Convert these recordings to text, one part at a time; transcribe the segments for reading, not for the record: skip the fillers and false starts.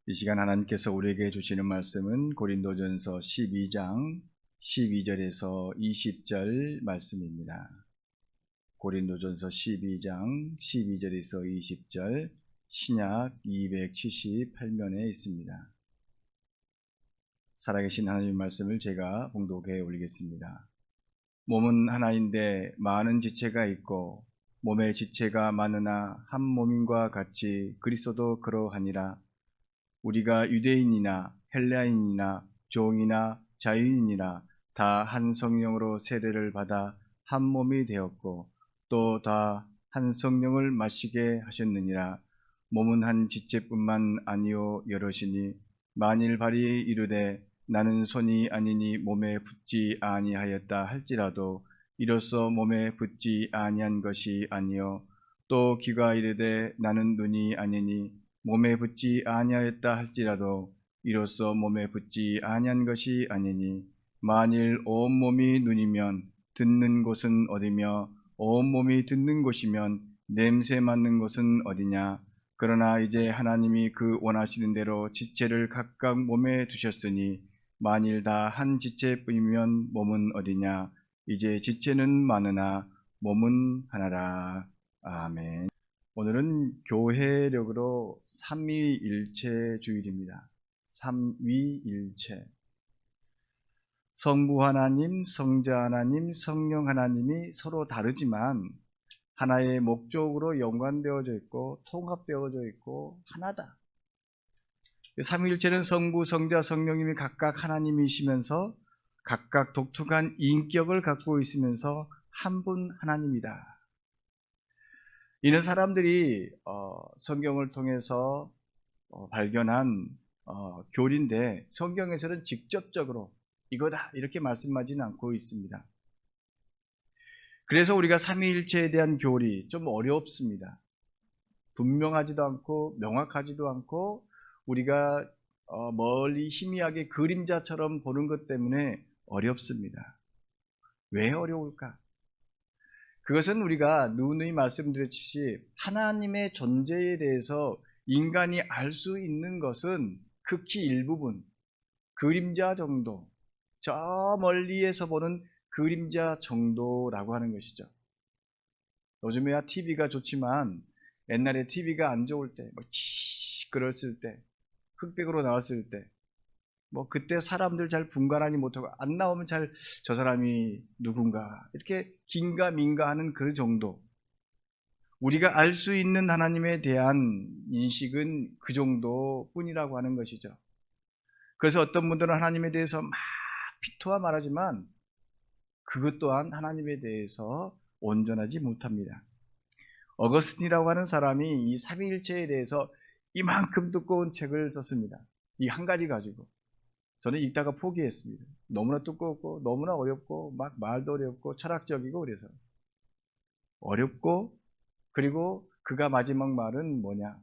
이 시간 하나님께서 우리에게 주시는 말씀은 고린도전서 12장 12절에서 20절 말씀입니다. 고린도전서 12장 12절에서 20절 신약 278면에 있습니다. 살아계신 하나님의 말씀을 제가 봉독해 올리겠습니다. 몸은 하나인데 많은 지체가 있고 몸의 지체가 많으나 한 몸인과 같이 그리스도도 그러하니라. 우리가 유대인이나 헬라인이나 종이나 자유인이나 다 한 성령으로 세례를 받아 한 몸이 되었고 또 다 한 성령을 마시게 하셨느니라. 몸은 한 지체뿐만 아니요 여럿이니 만일 발이 이르되 나는 손이 아니니 몸에 붙지 아니하였다 할지라도 이로써 몸에 붙지 아니한 것이 아니요 또 귀가 이르되 나는 눈이 아니니 몸에 붙지 아니하였다 할지라도 이로써 몸에 붙지 아니한 것이 아니니 만일 온 몸이 눈이면 듣는 곳은 어디며 온 몸이 듣는 곳이면 냄새 맡는 곳은 어디냐. 그러나 이제 하나님이 그 원하시는 대로 지체를 각각 몸에 두셨으니 만일 다 한 지체뿐이면 몸은 어디냐. 이제 지체는 많으나 몸은 하나라. 아멘. 오늘은 교회력으로 삼위일체 주일입니다. 삼위일체. 성부 하나님, 성자 하나님, 성령 하나님이 서로 다르지만 하나의 목적으로 연관되어져 있고 통합되어져 있고 하나다. 삼위일체는 성부, 성자, 성령님이 각각 하나님이시면서 각각 독특한 인격을 갖고 있으면서 한 분 하나님이다. 이는 사람들이 성경을 통해서 발견한 교리인데 성경에서는 직접적으로 이거다 이렇게 말씀하지는 않고 있습니다. 그래서 우리가 삼위일체에 대한 교리 좀 어렵습니다. 분명하지도 않고 명확하지도 않고 우리가 멀리 희미하게 그림자처럼 보는 것 때문에 어렵습니다. 왜 어려울까? 그것은 우리가 누누이 말씀드렸듯이 하나님의 존재에 대해서 인간이 알 수 있는 것은 극히 일부분, 그림자 정도, 저 멀리에서 보는 그림자 정도라고 하는 것이죠. 요즘에야 TV가 좋지만 옛날에 TV가 안 좋을 때, 시끄러웠을 때, 흑백으로 나왔을 때, 그때 사람들 잘 분간하지 못하고 안 나오면 잘 저 사람이 누군가 이렇게 긴가민가 하는 그 정도. 우리가 알 수 있는 하나님에 대한 인식은 그 정도뿐이라고 하는 것이죠. 그래서 어떤 분들은 하나님에 대해서 막 피토와 말하지만 그것 또한 하나님에 대해서 온전하지 못합니다. 어거스틴이라고 하는 사람이 이 삼위일체에 대해서 이만큼 두꺼운 책을 썼습니다. 이 한 가지 가지고. 저는 읽다가 포기했습니다. 너무나 두껍고 너무나 어렵고 막 말도 어렵고 철학적이고 그래서 어렵고 그리고 그가 마지막 말은 뭐냐?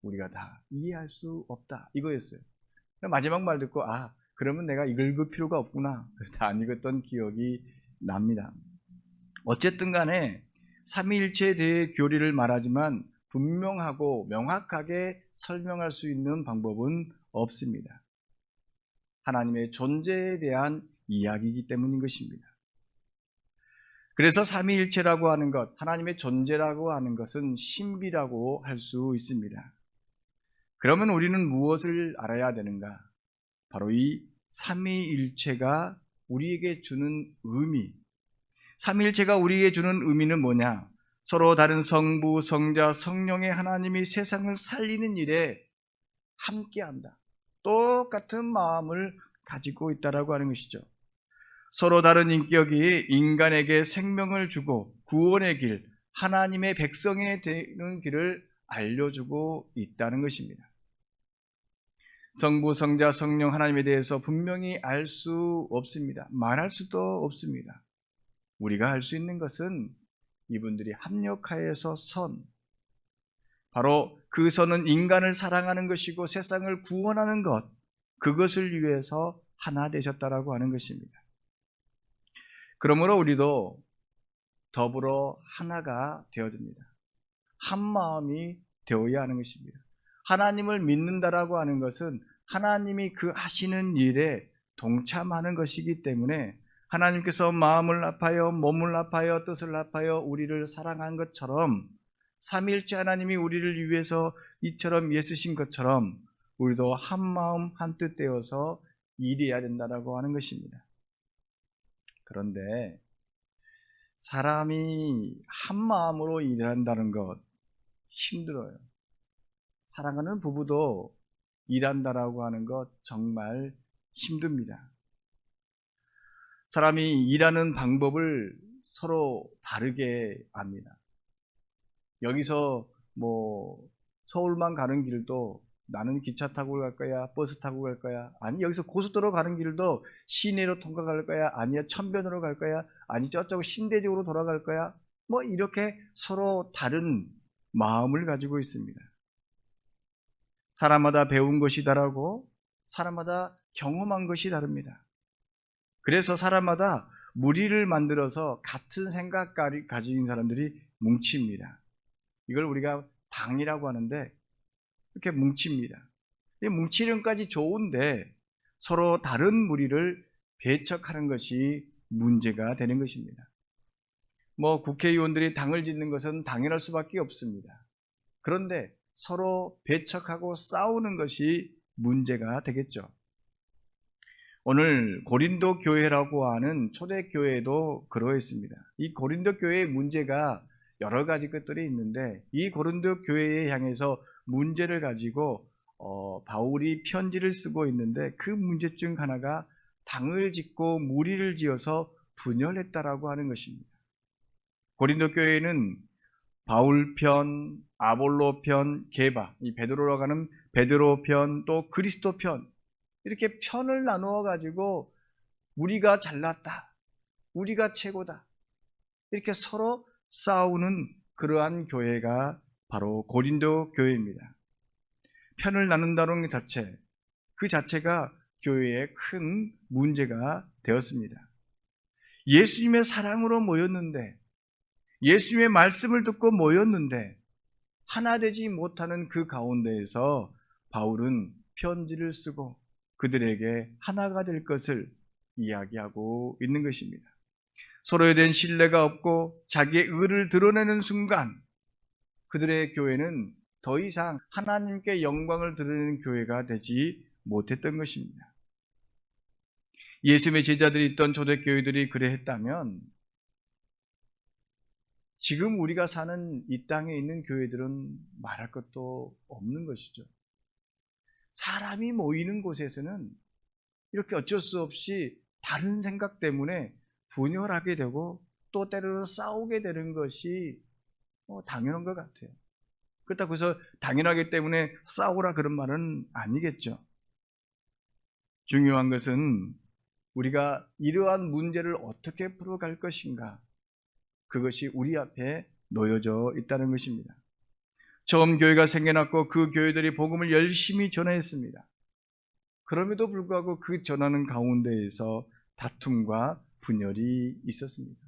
우리가 다 이해할 수 없다 이거였어요. 마지막 말 듣고 그러면 내가 읽을 필요가 없구나. 다 안 읽었던 기억이 납니다. 어쨌든 간에 삼위일체에 대해 교리를 말하지만 분명하고 명확하게 설명할 수 있는 방법은 없습니다. 하나님의 존재에 대한 이야기이기 때문인 것입니다. 그래서 삼위일체라고 하는 것, 하나님의 존재라고 하는 것은 신비라고 할 수 있습니다. 그러면 우리는 무엇을 알아야 되는가? 바로 이 삼위일체가 우리에게 주는 의미, 삼위일체가 우리에게 주는 의미는 뭐냐? 서로 다른 성부, 성자, 성령의 하나님이 세상을 살리는 일에 함께한다. 똑같은 마음을 가지고 있다라고 하는 것이죠. 서로 다른 인격이 인간에게 생명을 주고 구원의 길, 하나님의 백성이 되는 길을 알려주고 있다는 것입니다. 성부, 성자, 성령 하나님에 대해서 분명히 알 수 없습니다. 말할 수도 없습니다. 우리가 할 수 있는 것은 이분들이 합력하여서 바로 그 선은 인간을 사랑하는 것이고 세상을 구원하는 것, 그것을 위해서 하나 되셨다라고 하는 것입니다. 그러므로 우리도 더불어 하나가 되어집니다. 한 마음이 되어야 하는 것입니다. 하나님을 믿는다라고 하는 것은 하나님이 그 하시는 일에 동참하는 것이기 때문에 하나님께서 마음을 합하여 몸을 합하여 뜻을 합하여 우리를 사랑한 것처럼 삼위일체 하나님이 우리를 위해서 이처럼 애쓰신 것처럼 우리도 한 마음 한 뜻 되어서 일해야 된다라고 하는 것입니다. 그런데 사람이 한 마음으로 일한다는 것 힘들어요. 사랑하는 부부도 일한다라고 하는 것 정말 힘듭니다. 사람이 일하는 방법을 서로 다르게 압니다. 여기서 서울만 가는 길도 나는 기차 타고 갈 거야, 버스 타고 갈 거야, 아니 여기서 고속도로 가는 길도 시내로 통과갈 거야, 아니야 천변으로 갈 거야, 아니 저쪽 신대적으로 돌아갈 거야, 이렇게 서로 다른 마음을 가지고 있습니다. 사람마다 배운 것이 다르고 사람마다 경험한 것이 다릅니다. 그래서 사람마다 무리를 만들어서 같은 생각을 가진 사람들이 뭉칩니다. 이걸 우리가 당이라고 하는데 이렇게 뭉칩니다. 이 뭉치는까지 좋은데 서로 다른 무리를 배척하는 것이 문제가 되는 것입니다. 국회의원들이 당을 짓는 것은 당연할 수밖에 없습니다. 그런데 서로 배척하고 싸우는 것이 문제가 되겠죠. 오늘 고린도 교회라고 하는 초대교회도 그러했습니다. 이 고린도 교회의 문제가 여러 가지 것들이 있는데 이 고린도 교회에 향해서 문제를 가지고 바울이 편지를 쓰고 있는데 그 문제 중 하나가 당을 짓고 무리를 지어서 분열했다라고 하는 것입니다. 고린도 교회는 바울 편, 아볼로 편, 게바, 이 베드로라고 하는 베드로 편, 또 그리스도 편 이렇게 편을 나누어 가지고 우리가 잘났다, 우리가 최고다 이렇게 서로 싸우는 그러한 교회가 바로 고린도 교회입니다. 편을 나눈다는 것 자체, 그 자체가 교회에 큰 문제가 되었습니다. 예수님의 사랑으로 모였는데, 예수님의 말씀을 듣고 모였는데 하나 되지 못하는 그 가운데에서 바울은 편지를 쓰고 그들에게 하나가 될 것을 이야기하고 있는 것입니다. 서로에 대한 신뢰가 없고 자기의 의를 드러내는 순간 그들의 교회는 더 이상 하나님께 영광을 드리는 교회가 되지 못했던 것입니다. 예수님의 제자들이 있던 초대교회들이 그래했다면 지금 우리가 사는 이 땅에 있는 교회들은 말할 것도 없는 것이죠. 사람이 모이는 곳에서는 이렇게 어쩔 수 없이 다른 생각 때문에 분열하게 되고 또 때로는 싸우게 되는 것이 당연한 것 같아요. 그렇다고 해서 당연하기 때문에 싸우라 그런 말은 아니겠죠. 중요한 것은 우리가 이러한 문제를 어떻게 풀어갈 것인가, 그것이 우리 앞에 놓여져 있다는 것입니다. 처음 교회가 생겨났고 그 교회들이 복음을 열심히 전했습니다. 그럼에도 불구하고 그 전하는 가운데에서 다툼과 분열이 있었습니다.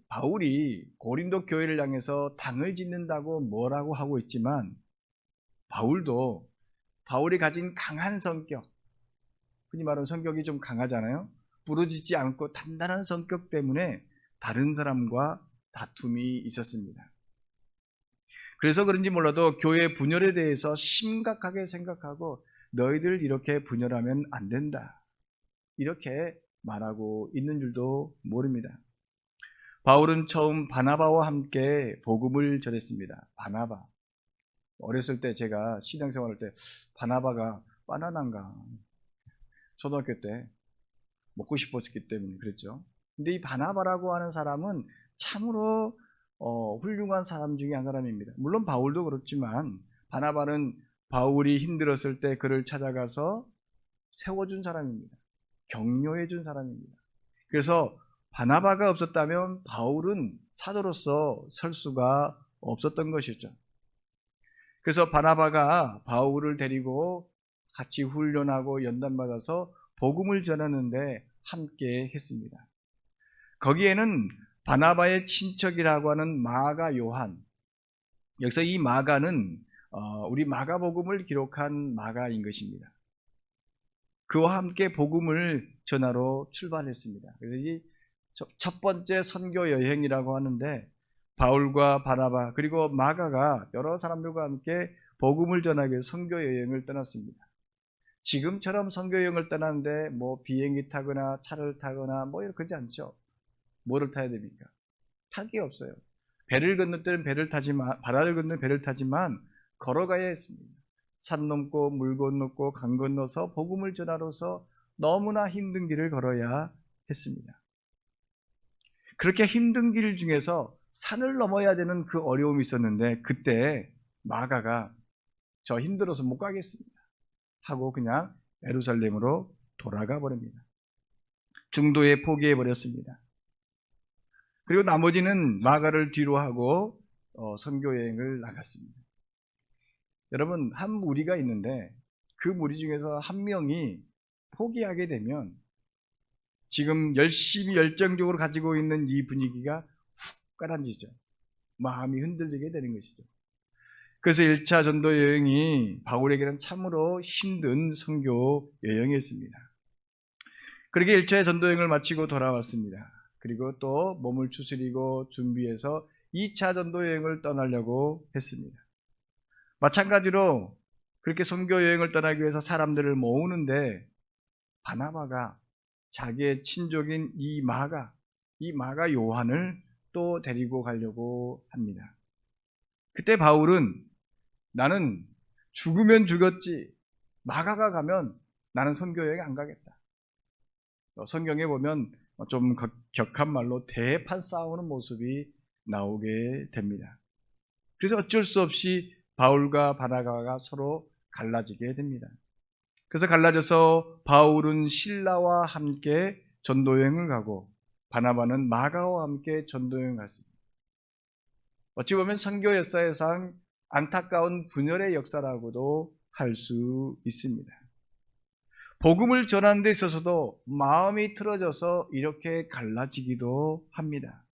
바울이 고린도 교회를 향해서 당을 짓는다고 뭐라고 하고 있지만 바울도 바울이 가진 강한 성격, 흔히 말하는 성격이 좀 강하잖아요. 부러지지 않고 단단한 성격 때문에 다른 사람과 다툼이 있었습니다. 그래서 그런지 몰라도 교회 분열에 대해서 심각하게 생각하고 너희들 이렇게 분열하면 안 된다, 이렇게 말하고 있는 줄도 모릅니다. 바울은 처음 바나바와 함께 복음을 전했습니다. 바나바. 어렸을 때 제가 신앙생활할 때 바나바가 바나나인가 초등학교 때 먹고 싶었기 때문에 그랬죠. 근데 이 바나바라고 하는 사람은 참으로 훌륭한 사람 중에 한 사람입니다. 물론 바울도 그렇지만 바나바는 바울이 힘들었을 때 그를 찾아가서 세워준 사람입니다. 격려해준 사람입니다. 그래서 바나바가 없었다면 바울은 사도로서 설 수가 없었던 것이죠. 그래서 바나바가 바울을 데리고 같이 훈련하고 연단받아서 복음을 전하는데 함께 했습니다. 거기에는 바나바의 친척이라고 하는 마가 요한, 여기서 이 마가는 우리 마가복음을 기록한 마가인 것입니다. 그와 함께 복음을 전하러 출발했습니다. 그래서 이 첫 번째 선교 여행이라고 하는데 바울과 바나바 그리고 마가가 여러 사람들과 함께 복음을 전하기 위해 선교 여행을 떠났습니다. 지금처럼 선교 여행을 떠나는데 뭐 비행기 타거나 차를 타거나 뭐 이렇게 하지 않죠. 뭐를 타야 됩니까? 탈 게 없어요. 배를 건널 때는 배를 타지만, 바다를 건널 배를 타지만 걸어가야 했습니다. 산 넘고 물 건넜고 강 건너서 복음을 전하러서 너무나 힘든 길을 걸어야 했습니다. 그렇게 힘든 길 중에서 산을 넘어야 되는 그 어려움이 있었는데 그때 마가가 저 힘들어서 못 가겠습니다 하고 그냥 예루살렘으로 돌아가 버립니다. 중도에 포기해 버렸습니다. 그리고 나머지는 마가를 뒤로 하고 선교 여행을 나갔습니다. 여러분, 한 무리가 있는데 그 무리 중에서 한 명이 포기하게 되면 지금 열심히 열정적으로 가지고 있는 이 분위기가 훅 가라앉죠. 마음이 흔들리게 되는 것이죠. 그래서 1차 전도 여행이 바울에게는 참으로 힘든 선교 여행이었습니다. 그렇게 1차 전도 여행을 마치고 돌아왔습니다. 그리고 또 몸을 추스리고 준비해서 2차 전도 여행을 떠나려고 했습니다. 마찬가지로 그렇게 선교 여행을 떠나기 위해서 사람들을 모으는데 바나바가 자기의 친족인 이 마가 요한을 또 데리고 가려고 합니다. 그때 바울은 나는 죽으면 죽었지 마가가 가면 나는 선교 여행 안 가겠다. 성경에 보면 좀 격한 말로 대판 싸우는 모습이 나오게 됩니다. 그래서 어쩔 수 없이 바울과 바나바가 서로 갈라지게 됩니다. 그래서 갈라져서 바울은 실라와 함께 전도여행을 가고 바나바는 마가와 함께 전도여행을 갔습니다. 어찌 보면 선교 역사상 안타까운 분열의 역사라고도 할 수 있습니다. 복음을 전하는 데 있어서도 마음이 틀어져서 이렇게 갈라지기도 합니다.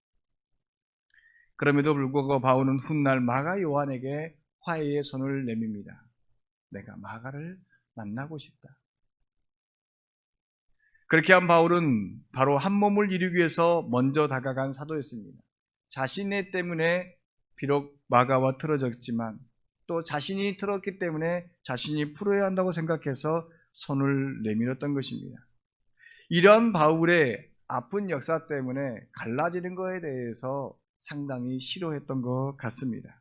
그럼에도 불구하고 바울은 훗날 마가 요한에게 화해의 손을 내밉니다. 내가 마가를 만나고 싶다. 그렇게 한 바울은 바로 한 몸을 이루기 위해서 먼저 다가간 사도였습니다. 자신의 때문에 비록 마가와 틀어졌지만 또 자신이 틀었기 때문에 자신이 풀어야 한다고 생각해서 손을 내밀었던 것입니다. 이러한 바울의 아픈 역사 때문에 갈라지는 것에 대해서 상당히 싫어했던 것 같습니다.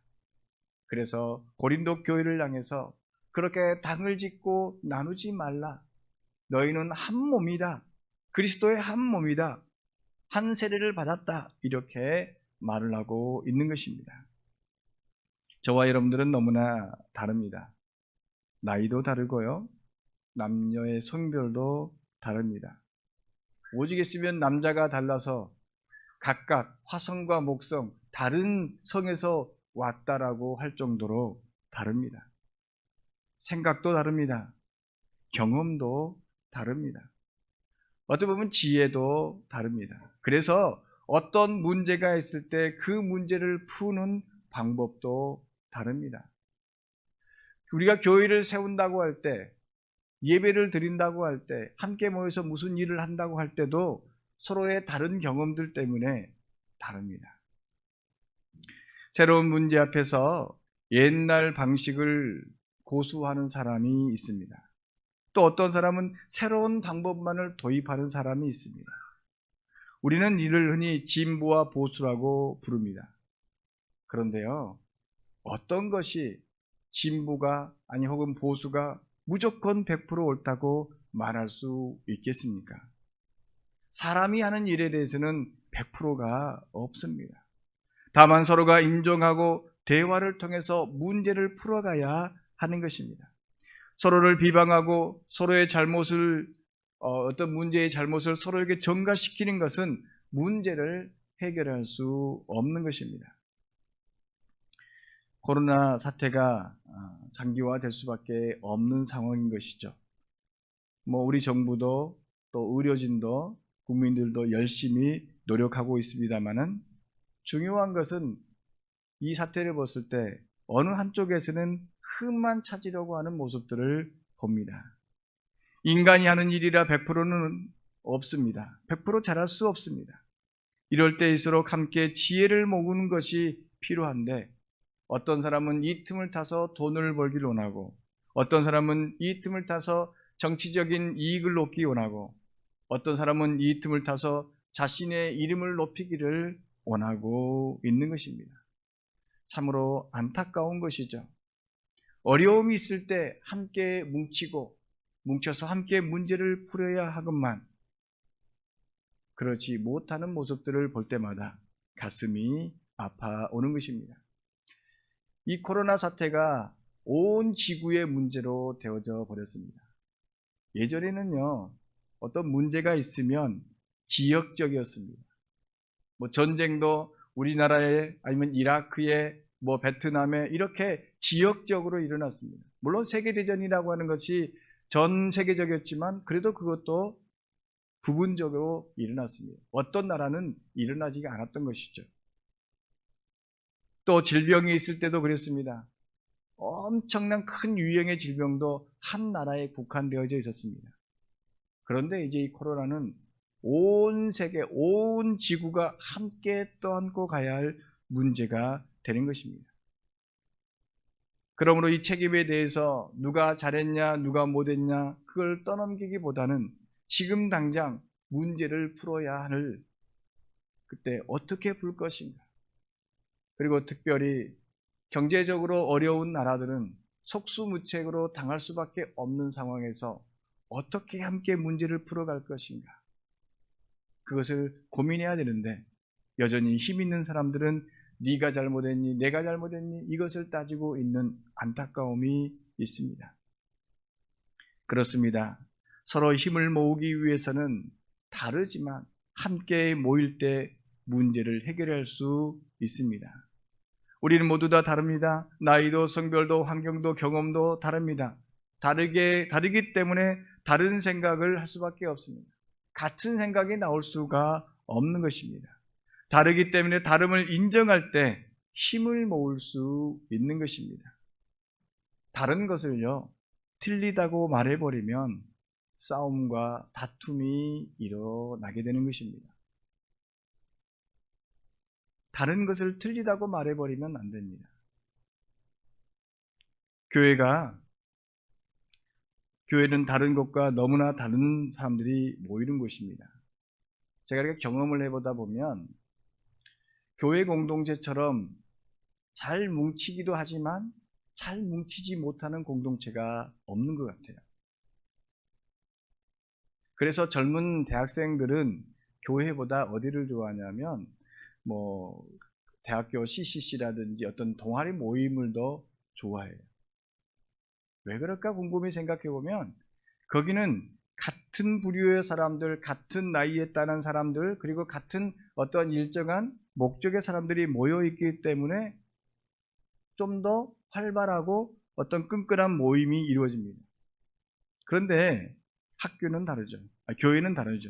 그래서 고린도 교회를 향해서 그렇게 당을 짓고 나누지 말라. 너희는 한 몸이다. 그리스도의 한 몸이다. 한 세례를 받았다. 이렇게 말을 하고 있는 것입니다. 저와 여러분들은 너무나 다릅니다. 나이도 다르고요. 남녀의 성별도 다릅니다. 오직 있으면 남자가 달라서 각각 화성과 목성 다른 성에서 왔다라고 할 정도로 다릅니다. 생각도 다릅니다. 경험도 다릅니다. 어떻게 보면 지혜도 다릅니다. 그래서 어떤 문제가 있을 때 그 문제를 푸는 방법도 다릅니다. 우리가 교회를 세운다고 할 때, 예배를 드린다고 할 때, 함께 모여서 무슨 일을 한다고 할 때도 서로의 다른 경험들 때문에 다릅니다. 새로운 문제 앞에서 옛날 방식을 고수하는 사람이 있습니다. 또 어떤 사람은 새로운 방법만을 도입하는 사람이 있습니다. 우리는 이를 흔히 진보와 보수라고 부릅니다. 그런데요, 어떤 것이 진보가 아니 혹은 보수가 무조건 100% 옳다고 말할 수 있겠습니까? 사람이 하는 일에 대해서는 100%가 없습니다. 다만 서로가 인정하고 대화를 통해서 문제를 풀어가야 하는 것입니다. 서로를 비방하고 서로의 잘못을 어떤 문제의 잘못을 서로에게 전가시키는 것은 문제를 해결할 수 없는 것입니다. 코로나 사태가 장기화될 수밖에 없는 상황인 것이죠. 우리 정부도 또 의료진도 국민들도 열심히 노력하고 있습니다만은 중요한 것은 이 사태를 봤을 때 어느 한쪽에서는 흠만 찾으려고 하는 모습들을 봅니다. 인간이 하는 일이라 100%는 없습니다. 100% 잘할 수 없습니다. 이럴 때일수록 함께 지혜를 모으는 것이 필요한데, 어떤 사람은 이 틈을 타서 돈을 벌기를 원하고, 어떤 사람은 이 틈을 타서 정치적인 이익을 얻기 원하고, 어떤 사람은 이 틈을 타서 자신의 이름을 높이기를 원하고 있는 것입니다. 참으로 안타까운 것이죠. 어려움이 있을 때 함께 뭉쳐서 함께 문제를 풀어야 하건만 그렇지 못하는 모습들을 볼 때마다 가슴이 아파오는 것입니다. 이 코로나 사태가 온 지구의 문제로 되어져 버렸습니다. 예전에는요, 어떤 문제가 있으면 지역적이었습니다. 전쟁도 우리나라에 아니면 이라크에 베트남에 이렇게 지역적으로 일어났습니다. 물론 세계대전이라고 하는 것이 전 세계적이었지만 그래도 그것도 부분적으로 일어났습니다. 어떤 나라는 일어나지가 않았던 것이죠. 또 질병이 있을 때도 그랬습니다. 엄청난 큰 유행의 질병도 한 나라에 국한되어져 있었습니다. 그런데 이제 이 코로나는 온 세계, 온 지구가 함께 떠안고 가야 할 문제가 되는 것입니다. 그러므로 이 책임에 대해서 누가 잘했냐, 누가 못했냐, 그걸 떠넘기기보다는 지금 당장 문제를 풀어야 하는 그때 어떻게 풀 것인가. 그리고 특별히 경제적으로 어려운 나라들은 속수무책으로 당할 수밖에 없는 상황에서 어떻게 함께 문제를 풀어갈 것인가. 그것을 고민해야 되는데 여전히 힘 있는 사람들은 네가 잘못했니, 내가 잘못했니 이것을 따지고 있는 안타까움이 있습니다. 그렇습니다. 서로 힘을 모으기 위해서는 다르지만 함께 모일 때 문제를 해결할 수 있습니다. 우리는 모두 다 다릅니다. 나이도 성별도 환경도 경험도 다릅니다. 다르기 때문에 다른 생각을 할 수밖에 없습니다. 같은 생각이 나올 수가 없는 것입니다. 다르기 때문에 다름을 인정할 때 힘을 모을 수 있는 것입니다. 다른 것을요, 틀리다고 말해버리면 싸움과 다툼이 일어나게 되는 것입니다. 다른 것을 틀리다고 말해버리면 안 됩니다. 교회는 다른 것과 너무나 다른 사람들이 모이는 곳입니다. 제가 이렇게 경험을 해보다 보면 교회 공동체처럼 잘 뭉치기도 하지만 잘 뭉치지 못하는 공동체가 없는 것 같아요. 그래서 젊은 대학생들은 교회보다 어디를 좋아하냐면 대학교 CCC라든지 어떤 동아리 모임을 더 좋아해요. 왜 그럴까 궁금히 생각해 보면 거기는 같은 부류의 사람들, 같은 나이에 따른 사람들, 그리고 같은 어떤 일정한 목적의 사람들이 모여 있기 때문에 좀 더 활발하고 어떤 끈끈한 모임이 이루어집니다. 그런데 학교는 다르죠. 교회는 다르죠.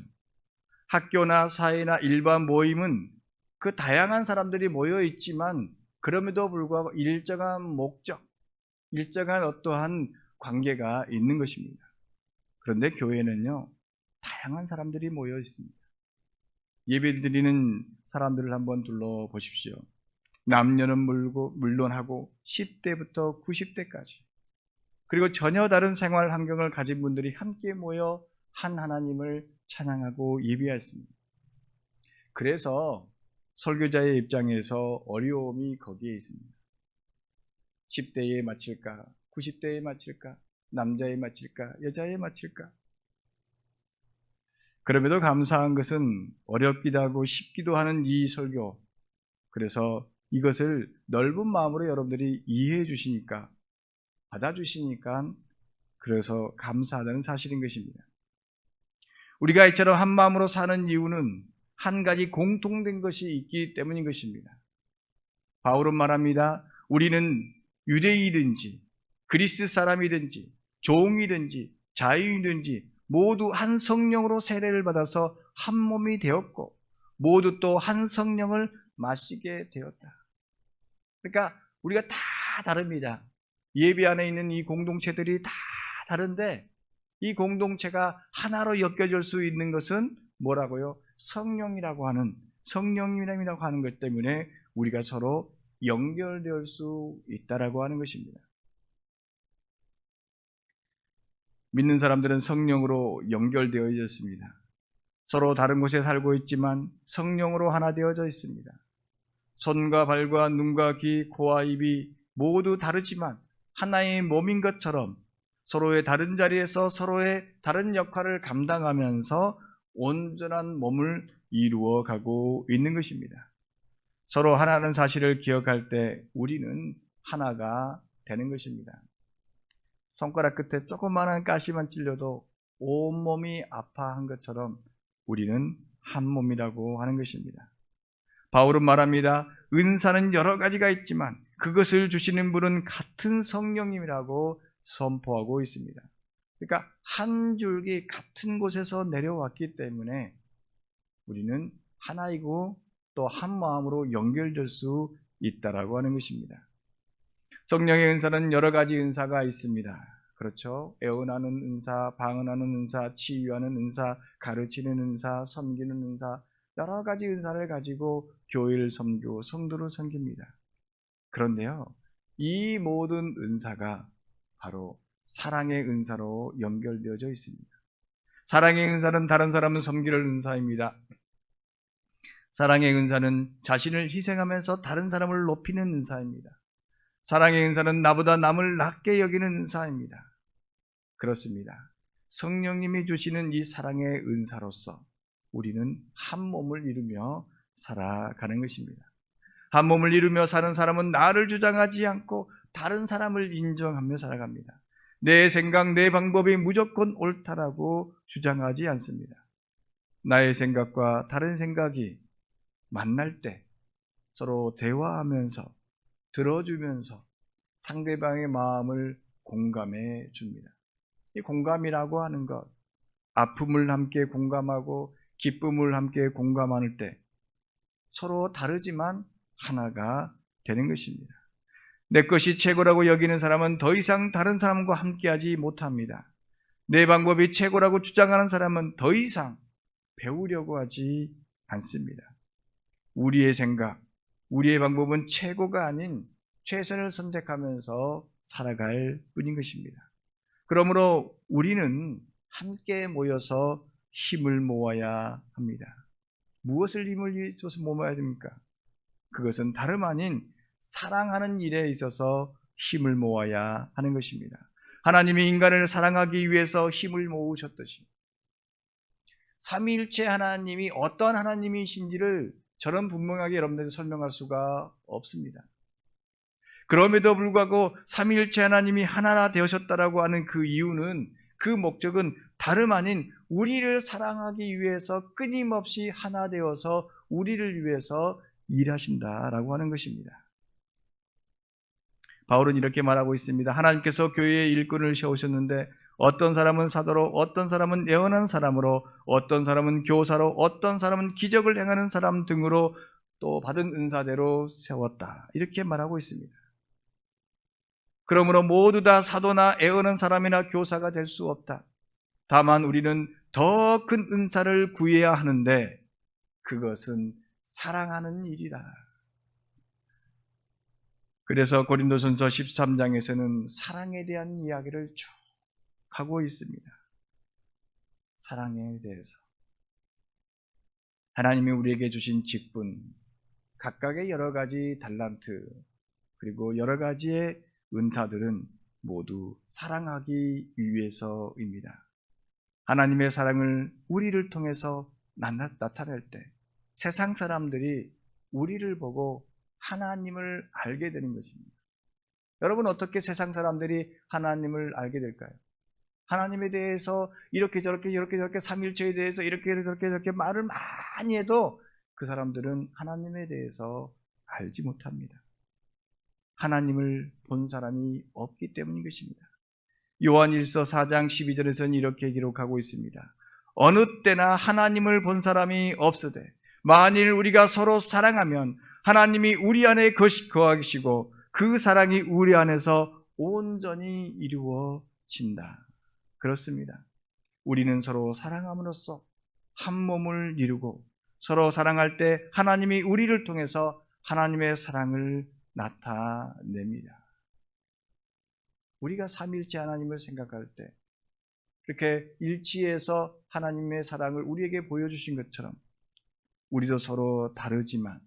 학교나 사회나 일반 모임은 그 다양한 사람들이 모여 있지만 그럼에도 불구하고 일정한 목적, 일정한 어떠한 관계가 있는 것입니다. 그런데 교회는요, 다양한 사람들이 모여 있습니다. 예배 드리는 사람들을 한번 둘러보십시오. 남녀는 물론하고 10대부터 90대까지 그리고 전혀 다른 생활 환경을 가진 분들이 함께 모여 한 하나님을 찬양하고 예배했습니다. 그래서 설교자의 입장에서 어려움이 거기에 있습니다. 10대에 맞힐까? 90대에 맞힐까? 남자에 맞힐까? 여자에 맞힐까? 그럼에도 감사한 것은 어렵기도 하고 쉽기도 하는 이 설교. 그래서 이것을 넓은 마음으로 여러분들이 이해해 주시니까, 받아주시니까 그래서 감사하다는 사실인 것입니다. 우리가 이처럼 한 마음으로 사는 이유는 한 가지 공통된 것이 있기 때문인 것입니다. 바울은 말합니다. 우리는 유대인이든지 그리스 사람이든지 종이든지 자유인이든지 모두 한 성령으로 세례를 받아서 한 몸이 되었고 모두 또 한 성령을 마시게 되었다. 그러니까 우리가 다 다릅니다. 예배 안에 있는 이 공동체들이 다 다른데 이 공동체가 하나로 엮여질 수 있는 것은 뭐라고요? 성령이라고 하는 것 때문에 우리가 서로 연결될 수 있다라고 하는 것입니다. 믿는 사람들은 성령으로 연결되어 있습니다. 서로 다른 곳에 살고 있지만 성령으로 하나 되어져 있습니다. 손과 발과 눈과 귀, 코와 입이 모두 다르지만 하나의 몸인 것처럼 서로의 다른 자리에서 서로의 다른 역할을 감당하면서 온전한 몸을 이루어 가고 있는 것입니다. 서로 하나라는 사실을 기억할 때 우리는 하나가 되는 것입니다. 손가락 끝에 조그마한 가시만 찔려도 온몸이 아파한 것처럼 우리는 한 몸이라고 하는 것입니다. 바울은 말합니다. 은사는 여러 가지가 있지만 그것을 주시는 분은 같은 성령님이라고 선포하고 있습니다. 그러니까 한 줄기 같은 곳에서 내려왔기 때문에 우리는 하나이고 또 한 마음으로 연결될 수 있다라고 하는 것입니다. 성령의 은사는 여러 가지 은사가 있습니다. 그렇죠? 애원하는 은사, 방언하는 은사, 치유하는 은사, 가르치는 은사, 섬기는 은사, 여러 가지 은사를 가지고 교회를 섬기고 성도를 섬깁니다. 그런데요, 이 모든 은사가 바로 사랑의 은사로 연결되어져 있습니다. 사랑의 은사는 다른 사람을 섬기는 은사입니다. 사랑의 은사는 자신을 희생하면서 다른 사람을 높이는 은사입니다. 사랑의 은사는 나보다 남을 낮게 여기는 은사입니다. 그렇습니다. 성령님이 주시는 이 사랑의 은사로서 우리는 한 몸을 이루며 살아가는 것입니다. 한 몸을 이루며 사는 사람은 나를 주장하지 않고 다른 사람을 인정하며 살아갑니다. 내 생각, 내 방법이 무조건 옳다라고 주장하지 않습니다. 나의 생각과 다른 생각이 만날 때 서로 대화하면서 들어주면서 상대방의 마음을 공감해 줍니다. 이 공감이라고 하는 것, 아픔을 함께 공감하고 기쁨을 함께 공감할 때 서로 다르지만 하나가 되는 것입니다. 내 것이 최고라고 여기는 사람은 더 이상 다른 사람과 함께하지 못합니다. 내 방법이 최고라고 주장하는 사람은 더 이상 배우려고 하지 않습니다. 우리의 생각, 우리의 방법은 최고가 아닌 최선을 선택하면서 살아갈 뿐인 것입니다. 그러므로 우리는 함께 모여서 힘을 모아야 합니다. 무엇을 힘을 줘서 모아야 됩니까? 그것은 다름 아닌 사랑하는 일에 있어서 힘을 모아야 하는 것입니다. 하나님이 인간을 사랑하기 위해서 힘을 모으셨듯이 삼위일체 하나님이 어떤 하나님이신지를 저는 분명하게 여러분들에게 설명할 수가 없습니다. 그럼에도 불구하고 삼위일체 하나님이 하나가 되셨다라고 하는 그 이유는, 그 목적은 다름 아닌 우리를 사랑하기 위해서 끊임없이 하나 되어서 우리를 위해서 일하신다라고 하는 것입니다. 바울은 이렇게 말하고 있습니다. 하나님께서 교회에 일꾼을 세우셨는데 어떤 사람은 사도로, 어떤 사람은 예언하는 사람으로, 어떤 사람은 교사로, 어떤 사람은 기적을 행하는 사람 등으로 또 받은 은사대로 세웠다. 이렇게 말하고 있습니다. 그러므로 모두 다 사도나 예언하는 사람이나 교사가 될 수 없다. 다만 우리는 더 큰 은사를 구해야 하는데 그것은 사랑하는 일이다. 그래서 고린도전서 13장에서는 사랑에 대한 이야기를 쭉 하고 있습니다. 사랑에 대해서 하나님이 우리에게 주신 직분, 각각의 여러 가지 달란트, 그리고 여러 가지의 은사들은 모두 사랑하기 위해서입니다. 하나님의 사랑을 우리를 통해서 나타낼 때 세상 사람들이 우리를 보고 하나님을 알게 되는 것입니다. 여러분, 어떻게 세상 사람들이 하나님을 알게 될까요? 하나님에 대해서 이렇게 저렇게 삼일체에 대해서 이렇게 저렇게 말을 많이 해도 그 사람들은 하나님에 대해서 알지 못합니다. 하나님을 본 사람이 없기 때문인 것입니다. 요한일서 4장 12절에서는 이렇게 기록하고 있습니다. 어느 때나 하나님을 본 사람이 없으되 만일 우리가 서로 사랑하면 하나님이 우리 안에 거하시고 그 사랑이 우리 안에서 온전히 이루어진다. 그렇습니다. 우리는 서로 사랑함으로써 한 몸을 이루고 서로 사랑할 때 하나님이 우리를 통해서 하나님의 사랑을 나타냅니다. 우리가 삼위일체 하나님을 생각할 때 이렇게 일치해서 하나님의 사랑을 우리에게 보여주신 것처럼 우리도 서로 다르지만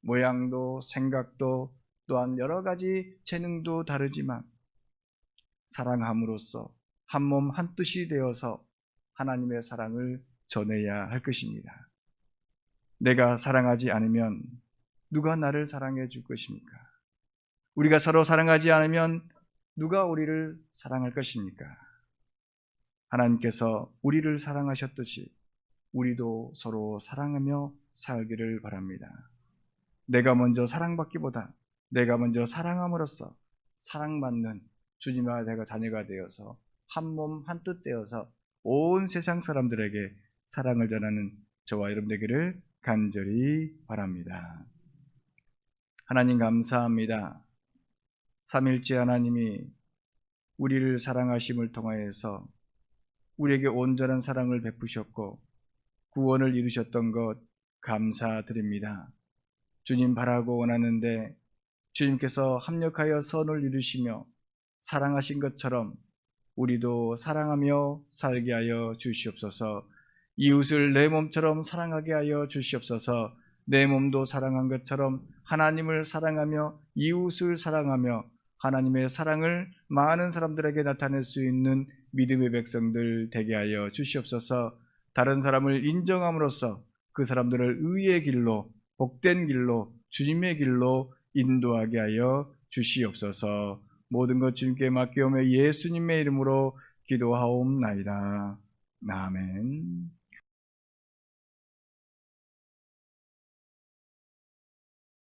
모양도 생각도 또한 여러 가지 재능도 다르지만 사랑함으로써 한 몸 한 뜻이 되어서 하나님의 사랑을 전해야 할 것입니다. 내가 사랑하지 않으면 누가 나를 사랑해 줄 것입니까? 우리가 서로 사랑하지 않으면 누가 우리를 사랑할 것입니까? 하나님께서 우리를 사랑하셨듯이 우리도 서로 사랑하며 살기를 바랍니다. 내가 먼저 사랑받기보다 내가 먼저 사랑함으로써 사랑받는 주님과 내가 자녀가 되어서 한 몸 한 뜻 되어서 온 세상 사람들에게 사랑을 전하는 저와 여러분 되기를 간절히 바랍니다. 하나님 감사합니다. 삼일째 하나님이 우리를 사랑하심을 통하여서 우리에게 온전한 사랑을 베푸셨고 구원을 이루셨던 것 감사드립니다. 주님 바라고 원하는데 주님께서 합력하여 선을 이루시며 사랑하신 것처럼 우리도 사랑하며 살게 하여 주시옵소서. 이웃을 내 몸처럼 사랑하게 하여 주시옵소서. 내 몸도 사랑한 것처럼 하나님을 사랑하며 이웃을 사랑하며 하나님의 사랑을 많은 사람들에게 나타낼 수 있는 믿음의 백성들 되게 하여 주시옵소서. 다른 사람을 인정함으로써 그 사람들을 의의 길로, 복된 길로, 주님의 길로 인도하게 하여 주시옵소서. 모든 것 주님께 맡기오며 예수님의 이름으로 기도하옵나이다. 아멘.